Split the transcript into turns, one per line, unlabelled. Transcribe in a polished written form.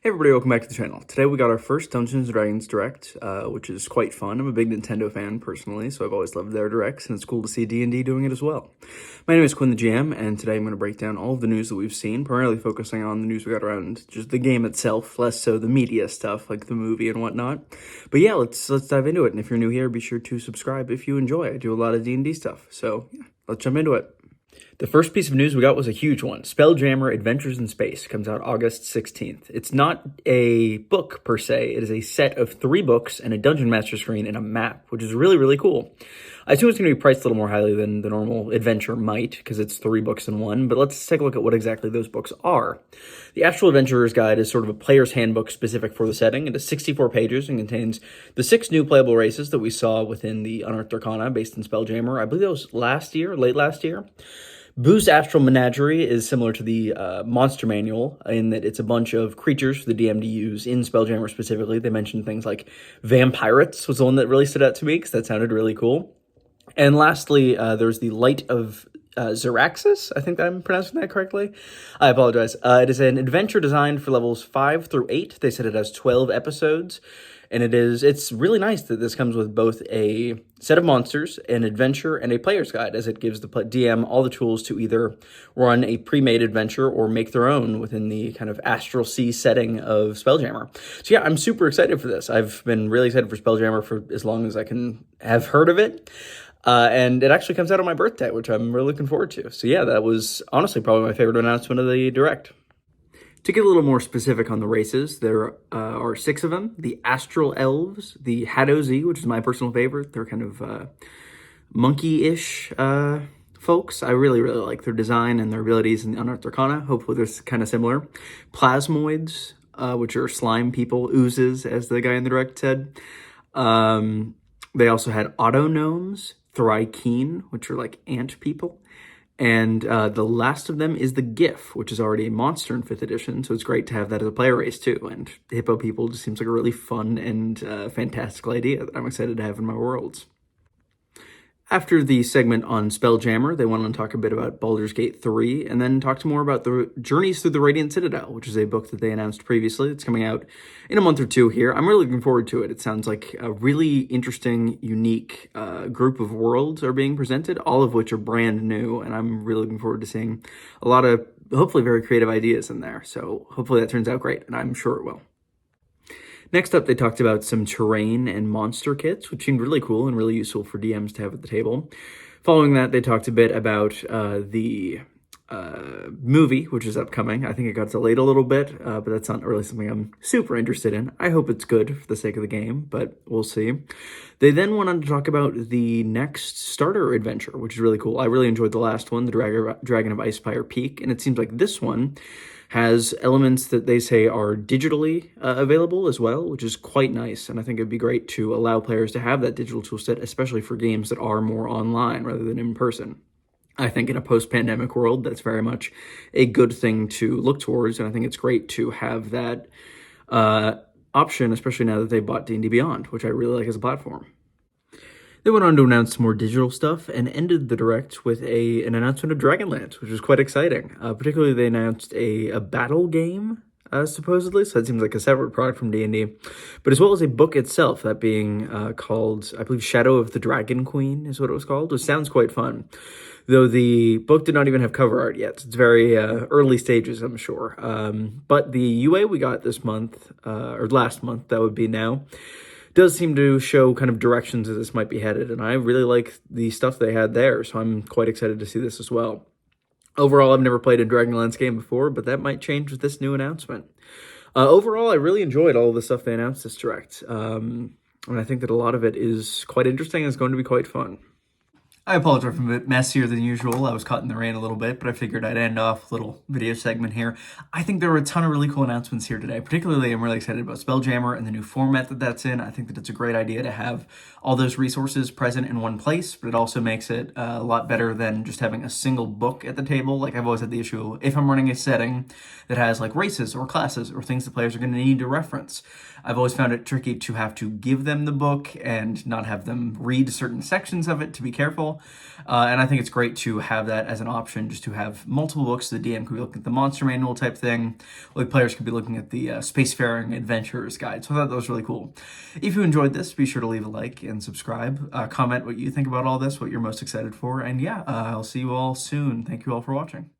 Hey everybody, welcome back to the channel. Today we got our first Dungeons & Dragons Direct, which is quite fun. I'm a big Nintendo fan personally, so I've always loved their Directs, and it's cool to see D&D doing it as well. My name is Quinn the GM, and today I'm going to break down all of the news that we've seen, primarily focusing on the news we got around just the game itself, less so the media stuff like the movie and whatnot. But yeah, let's dive into it, and if you're new here, be sure to subscribe if you enjoy. I do a lot of D&D stuff, so yeah, let's jump into it. The first piece of news we got was a huge one. Spelljammer Adventures in Space comes out August 16th. It's not a book per se. It is a set of 3 books and a dungeon master screen and a map, which is really, really cool. I assume it's going to be priced a little more highly than the normal adventure might, because it's 3 books in one, but let's take a look at what exactly those books are. The Astral Adventurer's Guide is sort of a player's handbook specific for the setting. It is 64 pages and contains the 6 new playable races that we saw within the Unearthed Arcana based in Spelljammer. I believe that was late last year. Boo's Astral Menagerie is similar to the Monster Manual in that it's a bunch of creatures for the DM to use in Spelljammer specifically. They mentioned things like vampirates was the one that really stood out to me because that sounded really cool. And lastly, there's the Light of Xeraxis. I think I'm pronouncing that correctly. I apologize. It is an adventure designed for levels 5 through 8. They said it has 12 episodes. And it's really nice that this comes with both a set of monsters, an adventure, and a player's guide, as it gives the DM all the tools to either run a pre-made adventure or make their own within the kind of Astral Sea setting of Spelljammer. So yeah, I'm super excited for this. I've been really excited for Spelljammer for as long as I can have heard of it. And it actually comes out on my birthday, which I'm really looking forward to. So yeah, that was honestly probably my favorite announcement of the Direct. To get a little more specific on the races, there are 6 of them. The Astral Elves, the Hadozi, which is my personal favorite. They're kind of monkey-ish folks. I really, really like their design and their abilities in the Unearthed Arcana. Hopefully they're kind of similar. Plasmoids, which are slime people, oozes, as the guy in the Direct said. They also had Autognomes, Thrykeen, which are like ant people. And the last of them is the GIF, which is already a monster in 5th edition, so it's great to have that as a player race too. And Hippo People just seems like a really fun and fantastical idea that I'm excited to have in my worlds. After the segment on Spelljammer, they went on to talk a bit about Baldur's Gate 3, and then talked more about the Journeys Through the Radiant Citadel, which is a book that they announced previously. It's coming out in a month or 2 here. I'm really looking forward to it. It sounds like a really interesting, unique group of worlds are being presented, all of which are brand new, and I'm really looking forward to seeing a lot of, hopefully, very creative ideas in there. So hopefully that turns out great, and I'm sure it will. Next up, they talked about some terrain and monster kits, which seemed really cool and really useful for DMs to have at the table. Following that, they talked a bit about the movie, which is upcoming. I think it got delayed a little bit, but that's not really something I'm super interested in. I hope it's good for the sake of the game, but we'll see. They then went on to talk about the next starter adventure, which is really cool. I really enjoyed the last one, the Dragon of Icefire Peak, and it seems like this one has elements that they say are digitally available as well, which is quite nice. And I think it'd be great to allow players to have that digital toolset, especially for games that are more online rather than in person. I think in a post-pandemic world, that's very much a good thing to look towards. And I think it's great to have that option, especially now that they bought D&D Beyond, which I really like as a platform. They went on to announce some more digital stuff and ended the Direct with an announcement of Dragonlance, which was quite exciting. Particularly, they announced a battle game, supposedly, so that seems like a separate product from D&D. But as well as a book itself, that being called, I believe, Shadow of the Dragon Queen is what it was called, which sounds quite fun. Though the book did not even have cover art yet. It's very early stages, I'm sure. But the UA we got this month, or last month, that would be now, does seem to show kind of directions that this might be headed, and I really like the stuff they had there, so I'm quite excited to see this as well. Overall, I've never played a Dragonlance game before, but that might change with this new announcement. Overall, I really enjoyed all of the stuff they announced this Direct, and I think that a lot of it is quite interesting and it's going to be quite fun. I apologize for a bit messier than usual. I was caught in the rain a little bit, but I figured I'd end off a little video segment here. I think there were a ton of really cool announcements here today. Particularly, I'm really excited about Spelljammer and the new format that that's in. I think that it's a great idea to have all those resources present in one place, but it also makes it a lot better than just having a single book at the table. Like I've always had the issue, if I'm running a setting that has like races or classes or things the players are going to need to reference, I've always found it tricky to have to give them the book and not have them read certain sections of it to be careful. manual. And I think it's great to have that as an option, just to have multiple books. The DM could be looking at the monster manual type thing, like players could be looking at the Spacefaring Adventurer's Guide. So I thought that was really cool. If you enjoyed this, be sure to leave a like and subscribe. Comment what you think about all this, what you're most excited for. And yeah, I'll see you all soon. Thank you all for watching.